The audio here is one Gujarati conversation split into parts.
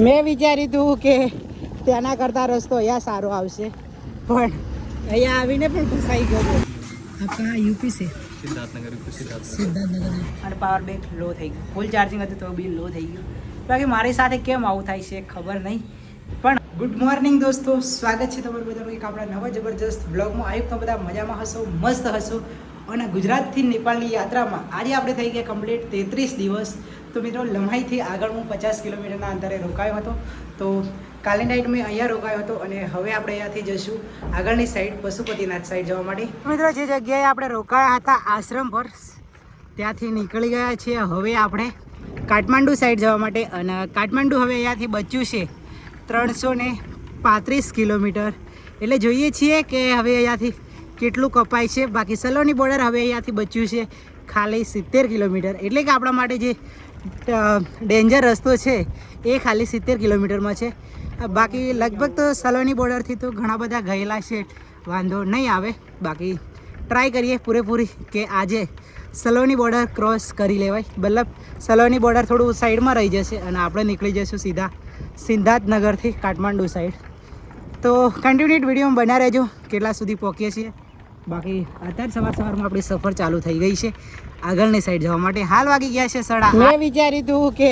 મેં વિચાર્યું હતું કે ત્યાંના કરતાં રસ્તો અહીંયા સારો આવશે, પણ અહીંયા આવીને પણ ફસાઈ ગયો. આપણા યુપી છે સિદ્ધાર્થનગર અને પાવર બેંક લો થઈ ગયું. ફૂલ ચાર્જિંગ હતું તો બી લો થઈ ગયું. બાકી મારી સાથે કેમ આવું થાય છે ખબર નહીં. પણ ગુડ મોર્નિંગ દોસ્તો, સ્વાગત છે તમારું બધાનું એક આપણા નવા જબરજસ્ત બ્લોગમાં. આયુક્ત બધા મજામાં હશો, મસ્ત હશો. અને ગુજરાતથી નેપાળની યાત્રામાં આજે આપણે થઈ ગયા કમ્પ્લીટ 33 દિવસ. તો મિત્રો લમ્હાઈથી આગળ હું 50 કિલોમીટરના અંતરે રોકાયો હતો. તો કાલે નાઇટ મેં અહીંયા રોકાયો હતો અને હવે આપણે અહીંયાથી જઈશું આગળની સાઈડ પશુપતિનાથ સાઈડ જવા માટે. મિત્રો જે જગ્યાએ આપણે રોકાયા હતા આશ્રમ પર, ત્યાંથી નીકળી ગયા છીએ હવે આપણે કાઠમાંડુ સાઈડ જવા માટે. અને કાઠમાંડુ હવે અહીંયાથી બચ્યું છે 335 કિલોમીટર. એટલે જોઈએ છીએ કે હવે અહીંયાથી કેટલું કપાય છે. બાકી સલોની બોર્ડર હવે અહીંયાથી બચ્યું છે ખાલી 70 કિલોમીટર. એટલે કે આપણા માટે જે ડેન્જર રસ્તો છે એ ખાલી 70 કિલોમીટરમાં છે. બાકી લગભગ તો સલોની બોર્ડરથી તો ઘણા બધા ગયેલા છે, વાંધો નહીં આવે. બાકી ટ્રાય કરીએ પૂરેપૂરી કે આજે સલોની બોર્ડર ક્રોસ કરી લેવાય. મતલબ સલોની બોર્ડર થોડું સાઈડમાં રહી જશે અને આપણે નીકળી જઈશું સીધા સિદ્ધાર્થનગરથી કાઠમાંડુ સાઈડ. તો કન્ટિન્યુટ વિડીયોમાં બન્યા રહેજો કેટલા સુધી પહોંચીએ છીએ. બાકી અત્યારે સવારમાં આપણી સફર ચાલુ થઈ ગઈ છે આગળની સાઈડ જવા માટે. હાલ વાગી ગયા છે 8:30. મેં વિચાર્યું હતું કે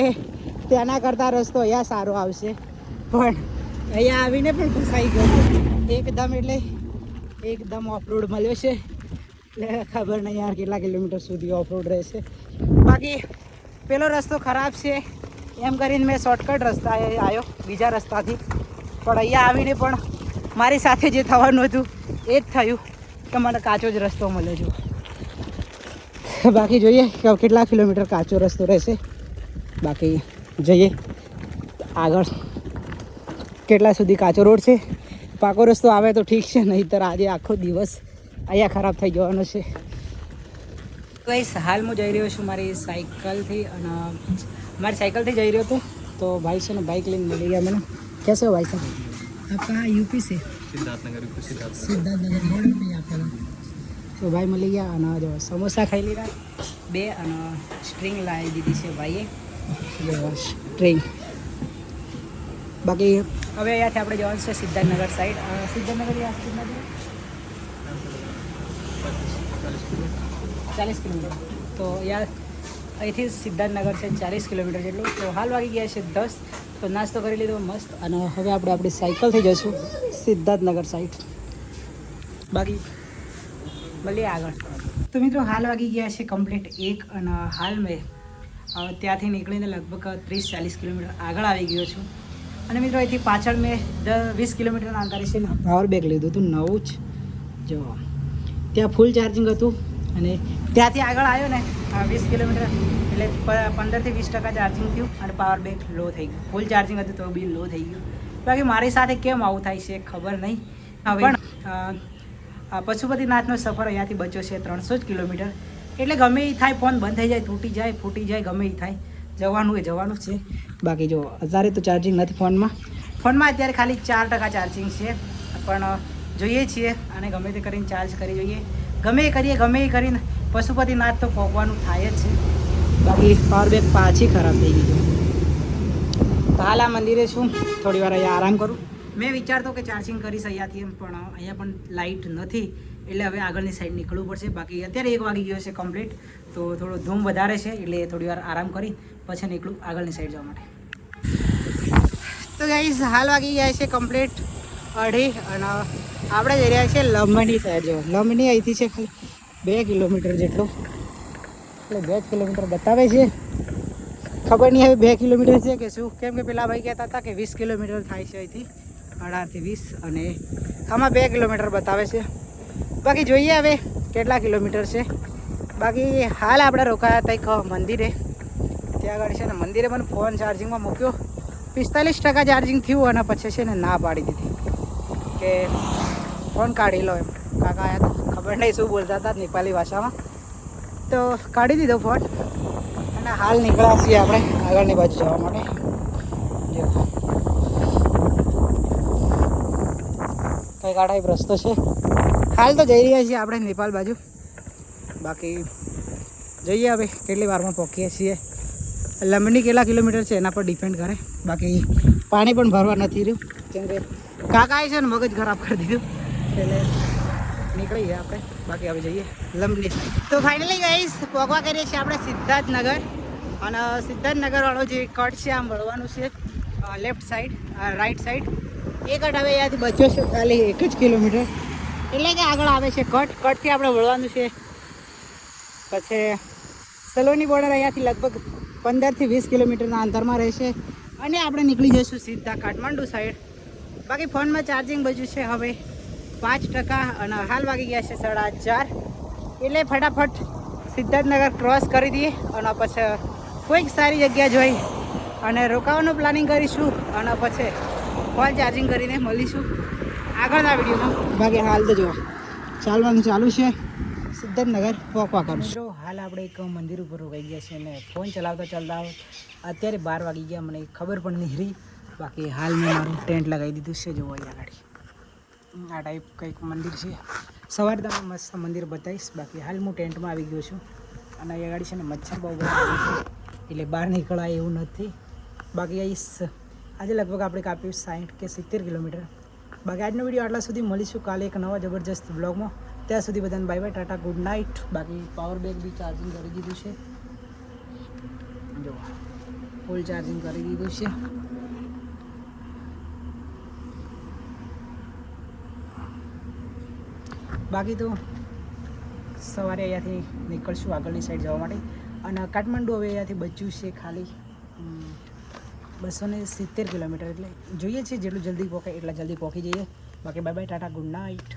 ત્યાંના કરતાં રસ્તો અહીંયા સારો આવશે, પણ અહીંયા આવીને પણ ફસાઈ ગયો એકદમ ઓફરોડ મળ્યો છે. એટલે ખબર નહીં યાર કેટલા કિલોમીટર સુધી ઓફરોડ રહેશે. બાકી પેલો રસ્તો ખરાબ છે એમ કરીને મેં શોર્ટકટ રસ્તા આવ્યો બીજા રસ્તાથી. પણ અહીંયા આવીને પણ મારી સાથે જે થવાનું હતું એ જ થયું કે મને કાચો જ રસ્તો મળ્યો છે. બાકી જોઈએ કે કેટલા કિલોમીટર કાચો રસ્તો રહેશે. બાકી જઈએ આગળ કેટલા સુધી કાચો રોડ છે. પાકો રસ્તો આવે તો ઠીક છે, નહીંતર આજે આખો દિવસ અહીંયા ખરાબ થઈ જવાનો છે. ગાઈસ હાલ હું જઈ રહ્યો છું મારી સાયકલથી. અને મારી સાયકલથી જઈ રહ્યો હતો તો ભાઈ છે ને બાઇક લઈને મળી ગયા મને. कैसे हो भाई साहब? आपका यूपी से सिद्धार्थनगर बोर्डर पे आपका. તો ભાઈ મળી ગયા અને જો સમોસા ખાઈ લીધા 2 અને સ્ટ્રિંગ લાવી દીધી છે ભાઈએ. સ્ટ્રિંગ. બાકી હવે અહીંયાથી આપણે જવાનું છે સિદ્ધાર્થનગર સાઈડ. સિદ્ધાર્થનગર 40 કિલોમીટર. તો યાર અહીંથી સિદ્ધાર્થનગર છે 40 કિલોમીટર જેટલું. તો હાલ વાગી ગયા છે 10. તો નાસ્તો કરી લીધો મસ્ત અને હવે આપણે આપણી સાયકલથી જઈશું સિદ્ધાર્થનગર સાઈડ. બાકી મળીએ આગળ. તો મિત્રો હાલ વાગી ગયા છે કમ્પ્લીટ 1 અને હાલ મેં ત્યાંથી નીકળીને લગભગ 30-40 કિલોમીટર આગળ આવી ગયો છું. અને મિત્રો અહીંથી પાછળ મેં 20 કિલોમીટરના અંતરે છે ને પાવર બેંક લીધું હતું નવું જ. જો ત્યાં ફૂલ ચાર્જિંગ હતું અને ત્યાંથી આગળ આવ્યો ને 20 કિલોમીટર એટલે 15-20% ચાર્જિંગ થયું અને પાવર બેંક લો થઈ ગયું. ફૂલ ચાર્જિંગ હતું તો બી લો થઈ ગયું. બાકી મારી સાથે કેમ આવું થાય છે ખબર નહીં. પણ પશુપતિનાથનો સફર અહીંયાથી બચ્યો છે 300 કિલોમીટર. એટલે ગમે એ થાય, ફોન બંધ થઈ જાય, તૂટી જાય, ફૂટી જાય, ગમે એ થાય, જવાનું છે. બાકી જો અત્યારે તો ચાર્જિંગ નથી ફોનમાં અત્યારે ખાલી 4% ચાર્જિંગ છે. પણ જોઈએ છીએ અને ગમે તે કરીને ચાર્જ કરી જોઈએ. ગમે એ કરીને પશુપતિનાથ તો પહોંચવાનું થાય જ છે. બાકી પાવર બેંક પાછી ખરાબ થઈ ગઈ છે. તો હાલ આ મંદિરે છું, થોડી વાર અહીંયા આરામ કરું. મેં વિચારતો કે ચાર્જિંગ કરીશ અહીંયાથી એમ, પણ અહીંયા પણ લાઇટ નથી એટલે હવે આગળની સાઈડ નીકળવું પડશે. બાકી અત્યારે 1 વાગી ગયો છે કમ્પ્લીટ. તો થોડો ધૂમ વધારે છે એટલે થોડી વાર આરામ કરી પછી નીકળું આગળની સાઈડ જવા માટે. તો ગાઈસ હાલ વાગી ગયા છે કમ્પ્લીટ 2:30 અને આપણે જઈ રહ્યા છીએ લમણી સાઈડ. જો લમણી અહીંથી છે ખાલી 2 કિલોમીટર જેટલું. એટલે 2 કિલોમીટર બતાવે છે, ખબર નહીં હવે 2 કિલોમીટર છે કે શું. કેમ કે પેલા ભાઈ કહેતા હતા કે 20 કિલોમીટર થાય છે અહીંથી, 18થી 20 અને આમાં 2 કિલોમીટર બતાવે છે. બાકી જોઈએ હવે કેટલા કિલોમીટર છે. બાકી હાલ આપણે રોકાયા હતા એક મંદિરે. ત્યાં આગળ છે ને મંદિરે મને ફોન ચાર્જિંગમાં મૂક્યો, 45% ચાર્જિંગ થયું અને પછી છે ને ના પાડી દીધી કે ફોન કાઢી લો એમ. કાકા આવ્યા તો ખબર નહીં શું બોલતા હતા નેપાળી ભાષામાં, તો કાઢી દીધો ફોન અને હાલ નીકળ્યા છીએ આપણે આગળની બાજુ જવા માટે. જો કંઈક આ ટાઈપ રસ્તો છે. હાલ તો જઈ રહ્યા છીએ આપણે નેપાળ બાજુ. બાકી જોઈએ હવે કેટલી વારમાં પહોંચીએ છીએ. લંબની કેટલા કિલોમીટર છે એના પર ડિપેન્ડ કરે. બાકી પાણી પણ ભરવા નથી રહ્યું કેમ કે કાકા છે ને મગજ ખરાબ કરી દીધું એટલે નીકળી ગયા આપણે. બાકી હવે જઈએ લંબલી. તો ફાઇનલી ગાઈસ પહોંચવા કરીએ છીએ આપણે સિદ્ધાર્થનગર. અને સિદ્ધાર્થનગરવાળો જે કટ છે આમ વળવાનું છે લેફ્ટ સાઈડ રાઈટ સાઈડ. એ કટ હવે અહીંયાથી બચ્યો છે ખાલી 1 જ કિલોમીટર. એટલે કે આગળ આવે છે કટથી આપણે વળવાનું છે. પછી સલોની બોર્ડર અહીંયાથી લગભગ 15 થી 20 કિલોમીટરના અંતરમાં રહેશે. અને આપણે નીકળી જઈશું સીધા કાઠમાંડુ સાઈડ. બાકી ફોનમાં ચાર્જિંગ બચ્યું છે હવે 5%. અને હાલ વાગી ગયા છે 4:30. એટલે ફટાફટ સિદ્ધાર્થનગર ક્રોસ કરી દઈએ અને પછી કોઈક સારી જગ્યા જોઈ અને રોકાવાનું પ્લાનિંગ કરીશું. અને પછી ફોન ચાર્જિંગ કરીને મળીશું આગળના વિડીયોમાં. બાકી હાલ તો જો ચાલવાનું ચાલુ છે. સિદ્ધાર્થનગર પહોંચવા કરું છું. હાલ આપણે એક મંદિર ઉપર રોકાઈ ગયા છે અને ફોન ચલાવતા ચાલતા અત્યારે 12 વાગી ગયા. મને ખબર પણ નહીં રહી. બાકી હાલ મેં મારું ટેન્ટ લગાવી દીધું છે. જોવો અહીંયા ગાડી આ ટાઈપ કંઈક મંદિર છે. સવારે તમને મસ્ત મંદિર બતાવીશ. બાકી હાલ હું ટેન્ટમાં આવી ગયો છું. અને અહીંયા ગાડી છે ને મચ્છર બહુ બધા આવે છે એટલે બહાર નીકળાય એવું નથી. બાકી આજે લગભગ આપણે કાપ્યું 60 કે 70 કિલોમીટર. બાકી આજનો વિડીયો આટલા સુધી. મળીશું કાલે એક નવા જબરજસ્ત બ્લોગમાં. ત્યાં સુધી બધાને bye bye, Tata, good night. બાકી પાવર બેંક બી ચાર્જિંગ કરી દીધું છે. જો ફૂલ ચાર્જિંગ કરી દીધું છે. બાકી તો સવારે અહીંયાથી નીકળશું આગળની સાઈડ જવા માટે. અને કાઠમાંડુ હવે અહીંયાથી બચ્યું છે ખાલી 270 કિલોમીટર. એટલે જોઈએ છીએ જેટલું જલ્દી પહોંચે એટલા જલ્દી પહોંચી જઈએ. બાકી bye bye, Tata, good night.